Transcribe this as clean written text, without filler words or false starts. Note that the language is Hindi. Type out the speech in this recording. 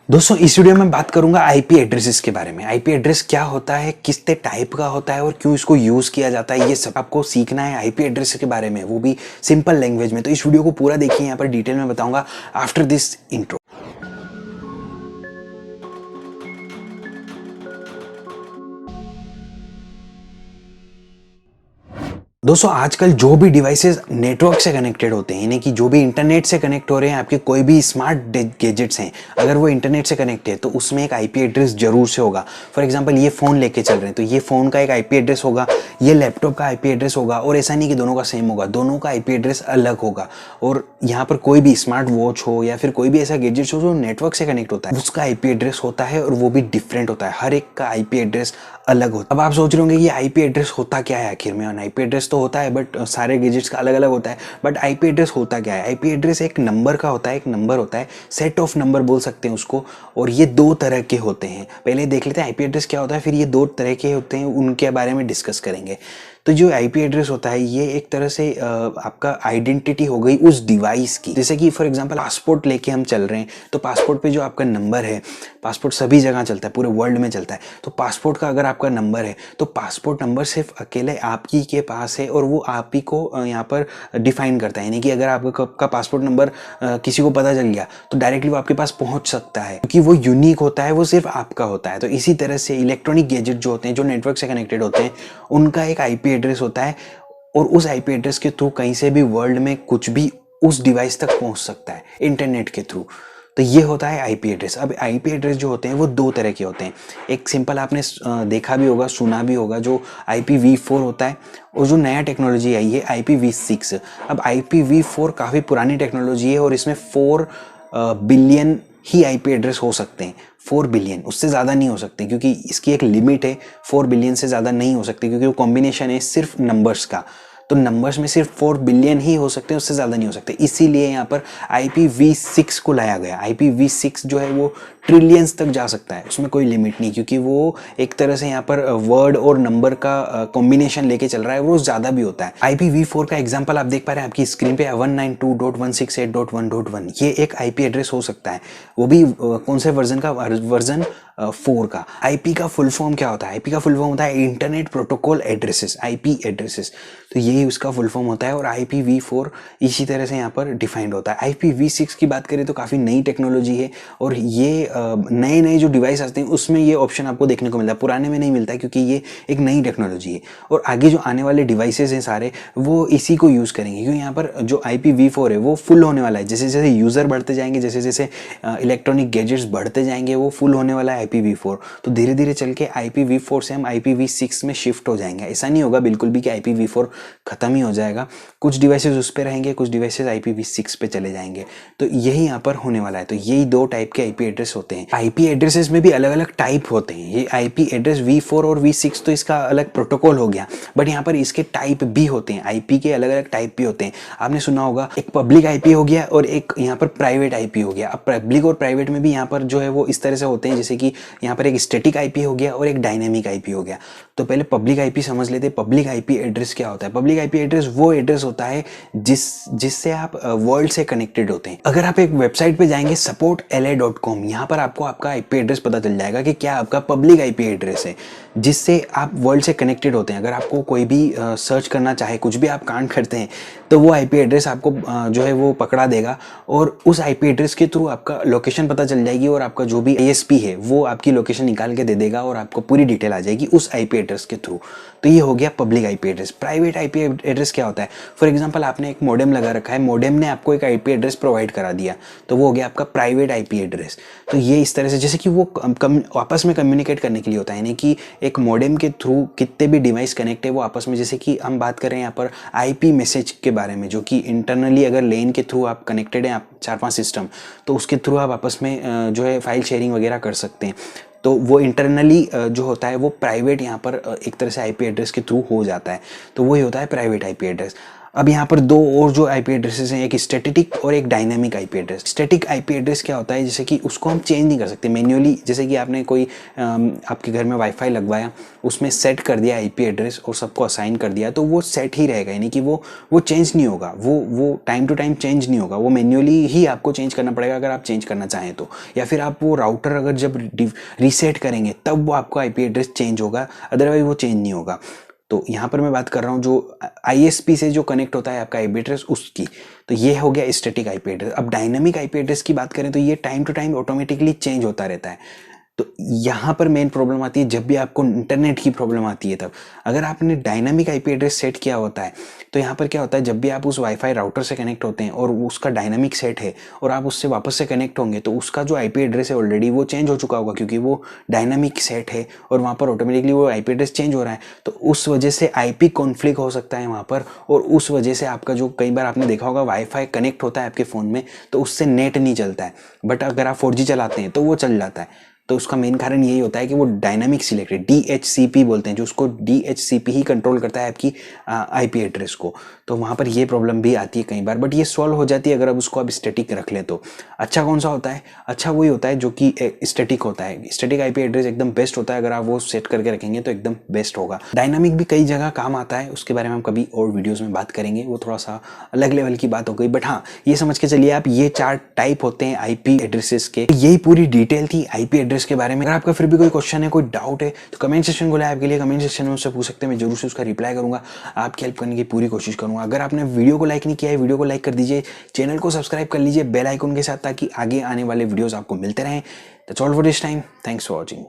दोस्तों इस वीडियो में बात करूंगा आईपी एड्रेसेस के बारे में। आईपी एड्रेस क्या होता है, किस टाइप का होता है और क्यों इसको यूज किया जाता है, ये सब आपको सीखना है आईपी एड्रेस के बारे में, वो भी सिंपल लैंग्वेज में। तो इस वीडियो को पूरा देखिए, यहाँ पर डिटेल में बताऊंगा आफ्टर दिस इंट्रो। दोस्तों आजकल जो भी डिवाइसेस नेटवर्क से कनेक्टेड होते हैं, यानी कि जो भी इंटरनेट से कनेक्ट हो रहे हैं, आपके कोई भी स्मार्ट गैजेट्स हैं, अगर वो इंटरनेट से कनेक्ट है तो उसमें एक आईपी एड्रेस जरूर से होगा। फॉर एग्जांपल ये फ़ोन लेके चल रहे हैं तो ये फ़ोन का एक आईपी एड्रेस होगा, ये लैपटॉप का आईपी एड्रेस होगा, और ऐसा नहीं कि दोनों का सेम होगा, दोनों का आईपी एड्रेस अलग होगा। और यहाँ पर कोई भी स्मार्ट वॉच हो या फिर कोई भी ऐसा गैजेट्स हो जो नेटवर्क से कनेक्ट होता है, उसका आईपी एड्रेस होता है और वो भी डिफरेंट होता है, हर एक का आईपी एड्रेस अलग होता है। अब आप सोच रहे होंगे ये आईपी एड्रेस होता क्या है आखिर में। आईपी एड्रेस तो होता है बट सारे गैजेट्स का अलग अलग होता है। बट आईपी एड्रेस होता क्या है? आईपी एड्रेस एक नंबर का होता है, एक नंबर होता है, सेट ऑफ नंबर बोल सकते हैं उसको। और ये दो तरह के होते हैं। पहले देख लेते हैं आईपी एड्रेस क्या होता है, फिर ये दो तरह के होते हैं, उनके बारे में डिस्कस करेंगे। तो जो आईपी एड्रेस होता है ये एक तरह से आपका आइडेंटिटी हो गई उस डिवाइस की। जैसे कि फॉर एग्जांपल पासपोर्ट लेके हम चल रहे हैं तो पासपोर्ट पे जो आपका नंबर है, पासपोर्ट सभी जगह चलता है, पूरे वर्ल्ड में चलता है। तो पासपोर्ट का अगर आपका नंबर है तो पासपोर्ट नंबर सिर्फ अकेले आप ही के पास है और वो आप ही को यहाँ पर डिफाइन करता है। यानी कि अगर आपका पासपोर्ट नंबर किसी को पता चल गया तो डायरेक्टली वो आपके पास पहुंच सकता है, क्योंकि वो यूनिक होता है, वो सिर्फ आपका होता है। तो इसी तरह से इलेक्ट्रॉनिक गैजेट जो होते हैं, जो नेटवर्क से कनेक्टेड होते हैं, उनका एक आईपी एड्रेस होता है और उस आईपी एड्रेस के थ्रू कहीं से भी वर्ल्ड में कुछ भी उस डिवाइस तक पहुंच सकता है इंटरनेट के थ्रू। तो ये होता है आईपी एड्रेस। अब आईपी एड्रेस जो होते हैं वो दो तरह के होते हैं। एक सिंपल आपने देखा भी होगा, सुना भी होगा, जो IPv4 होता है, और जो नया टेक्नोलॉजी आई है IPv6। अब IPv4 काफ़ी पुरानी टेक्नोलॉजी है और इसमें 4 बिलियन ही आईपी एड्रेस हो सकते हैं। 4 बिलियन, उससे ज़्यादा नहीं हो सकते, क्योंकि इसकी एक लिमिट है। 4 बिलियन से ज़्यादा नहीं हो सकते क्योंकि वो कॉम्बिनेशन है सिर्फ नंबर्स का। तो नंबर्स में सिर्फ 4 बिलियन ही हो सकते हैं, उससे ज़्यादा नहीं हो सकते। इसीलिए यहाँ पर IPv6 को लाया गया। IPv6 जो है वो ट्रिलियंस तक जा सकता है, उसमें कोई लिमिट नहीं, क्योंकि वो एक तरह से यहाँ पर वर्ड और नंबर का कॉम्बिनेशन लेके चल रहा है, वो ज़्यादा भी होता है। IPv4 का एग्जाम्पल आप देख पा रहे हैं आपकी स्क्रीन पे, 192.168.1.1। ये एक आईपी एड्रेस हो सकता है, वो भी कौन से वर्जन का? वर्जन 4 का। आईपी का फुल फॉर्म क्या होता है? आईपी का फुल फॉर्म होता है internet protocol addresses, IP addresses. तो यही उसका फुल फॉर्म होता है। और IPv4 इसी तरह से यहाँ पर डिफाइंड होता है। IPv6 की बात करें तो काफ़ी नई टेक्नोलॉजी है और ये नए नए जो डिवाइस आते हैं उसमें ये ऑप्शन आपको देखने को मिलता है, पुराने में नहीं मिलता है, क्योंकि ये एक नई टेक्नोलॉजी है। और आगे जो आने वाले डिवाइसेस हैं सारे, वो इसी को यूज़ करेंगे, क्योंकि यहाँ पर जो IPv4 है वो फुल होने वाला है। जैसे जैसे यूज़र बढ़ते जाएंगे, जैसे जैसे इलेक्ट्रॉनिक गैजेट्स बढ़ते जाएंगे, वो फुल होने वाला है IPv4। तो धीरे धीरे चल के IPv4 से हम IPv6 में शिफ्ट हो जाएंगे। ऐसा नहीं होगा बिल्कुल भी कि IPv4 खत्म ही हो जाएगा। कुछ डिवाइसेस उस पर रहेंगे, कुछ डिवाइसेस IPv6 पे चले जाएंगे। तो यही यहाँ पर होने वाला है। तो यही दो टाइप के आईपी एड्रेस होते हैं। आईपी एड्रेसेस में भी अलग अलग टाइप होते हैं। ये आईपी एड्रेस V4 और V6 तो इसका अलग प्रोटोकॉल हो गया, बट यहाँ पर इसके टाइप भी होते हैं। आईपी के अलग अलग टाइप भी होते हैं। आपने सुना होगा एक पब्लिक आईपी हो गया और एक यहाँ पर प्राइवेट आईपी हो गया। अब पब्लिक और प्राइवेट में भी यहाँ पर जो है वो इस तरह से होते हैं, जैसे कि यहाँ पर एक स्टैटिक आईपी हो गया और एक डायनेमिक आईपी हो गया। तो पहले पब्लिक आईपी समझ लेते हैं। पब्लिक आईपी एड्रेस क्या होता है? पब्लिक आईपी एड्रेस वो एड्रेस होता है जिससे आप वर्ल्ड से कनेक्टेड होते हैं। अगर आप एक वेबसाइट पे जाएंगे supportla.com, यहाँ पर आपको आपका आईपी एड्रेस पता चल जाएगा कि क्या आपका पब्लिक आईपी एड्रेस है, जिससे आप वर्ल्ड से कनेक्टेड होते हैं। अगर आपको कोई भी सर्च करना चाहे, कुछ भी आप कांड करते हैं, तो वो आईपी एड्रेस आपको जो है वो पकड़ा देगा और उस आईपी एड्रेस के थ्रू आपका लोकेशन पता चल जाएगी और आपका जो भी आईएसपी है वो आपकी लोकेशन निकाल के दे देगा और आपको पूरी डिटेल आ जाएगी उस आईपी एड्रेस के थ्रू। तो ये हो गया public IP address. Private IP address क्या होता है? फॉर एग्जांपल आपने एक मॉडेम लगा रखा है, मॉडेम ने आपको एक आईपी एड्रेस प्रोवाइड करा दिया, तो वो हो गया आपका प्राइवेट आईपी एड्रेस। तो ये इस तरह से, जैसे कि वो आपस में कम्युनिकेट करने के लिए होता है, यानी कि एक मॉडेम के थ्रू कितने भी डिवाइस कनेक्ट है वो आपस में, जैसे कि हम बात करें यहाँ पर आईपी मैसेज के बारे में, जो कि इंटरनली अगर लेन के थ्रू आप कनेक्टेड हैं, आप 4-5 सिस्टम, तो उसके थ्रू आप आपस में जो है फाइल शेयरिंग वगैरह कर सकते हैं। तो वो इंटरनली जो होता है वो प्राइवेट यहाँ पर एक तरह से आईपी एड्रेस के थ्रू हो जाता है। तो वही होता है प्राइवेट आईपी एड्रेस। अब यहाँ पर दो और जो आईपी एड्रेसेस हैं, एक स्टैटिक और एक dynamic IP address. Static IP address क्या होता है, जैसे कि उसको हम चेंज नहीं कर सकते मैन्युअली। जैसे कि आपने कोई आपके घर में वाईफाई लगवाया, उसमें सेट कर दिया आईपी एड्रेस और सबको असाइन कर दिया, तो वो सेट ही रहेगा, यानी कि वो चेंज नहीं होगा, वो टाइम टू टाइम चेंज नहीं होगा, वो मैन्युअली ही आपको चेंज करना पड़ेगा अगर आप चेंज करना चाहें तो। या फिर आप वो राउटर अगर जब रीसेट करेंगे तब वो आपको आईपी एड्रेस चेंज होगा, अदरवाइज वो चेंज नहीं होगा। तो यहाँ पर मैं बात कर रहा हूँ जो आईएसपी से जो कनेक्ट होता है आपका आईपी एड्रेस उसकी। तो ये हो गया स्टैटिक आईपी एड्रेस। अब डायनामिक आईपी एड्रेस की बात करें तो ये time to time automatically change होता रहता है। तो यहाँ पर मेन प्रॉब्लम आती है जब भी आपको इंटरनेट की प्रॉब्लम आती है तब। अगर आपने डायनामिक आईपी एड्रेस सेट किया होता है तो यहाँ पर क्या होता है, जब भी आप उस वाईफाई राउटर से कनेक्ट होते हैं और उसका डायनामिक सेट है और आप उससे वापस से कनेक्ट होंगे तो उसका जो आईपी एड्रेस है ऑलरेडी वो चेंज हो चुका होगा, क्योंकि वो डायनामिक सेट है और वहाँ पर ऑटोमेटिकली वो आईपी एड्रेस चेंज हो रहा है। तो उस वजह से आईपी कॉन्फ्लिक्ट हो सकता है वहाँ पर, और उस वजह से आपका जो कई बार आपने देखा होगा वाईफाई कनेक्ट होता है आपके फ़ोन में तो उससे नेट नहीं चलता है, बट अगर आप 4G चलाते हैं तो वो चल जाता है। तो उसका मेन कारण यही होता है कि वो डायनामिक सिलेक्टेड DHCP बोलते हैं, जो उसको DHCP ही कंट्रोल करता है आपकी आईपी एड्रेस को। तो वहाँ पर ये प्रॉब्लम भी आती है कई बार, बट ये सॉल्व हो जाती है अगर आप उसको आप स्टैटिक रख लें तो। अच्छा कौन सा होता है? अच्छा वही होता है जो कि स्टैटिक होता है। स्टैटिक आईपी एड्रेस एकदम बेस्ट होता है, अगर आप वो सेट करके रखेंगे तो एकदम बेस्ट होगा। डायनामिक भी कई जगह काम आता है, उसके बारे में हम कभी और वीडियोज़ में बात करेंगे, वो थोड़ा सा अलग लेवल की बात हो गई। बट हाँ, ये समझ के चलिए आप, ये 4 टाइप होते हैं आईपी एड्रेसेस के। यही पूरी डिटेल थी आईपी एड्रेस के बारे में। अगर आपका फिर भी कोई क्वेश्चन है, कोई डाउट है तो कमेंट सेक्शन खुला है आपके लिए, कमेंट सेक्शन में उससे पूछ सकते हैं, मैं जरूर से उसका रिप्लाई करूंगा, आपकी हेल्प करने की पूरी कोशिश करूंगा। अगर आपने वीडियो को लाइक नहीं किया है, वीडियो को लाइक कर दीजिए, चैनल को सब्सक्राइब कर लीजिए बेल आइकन के साथ, ताकि आगे आने वाले वीडियोस आपको मिलते रहें। That's all for this time, thanks for watching.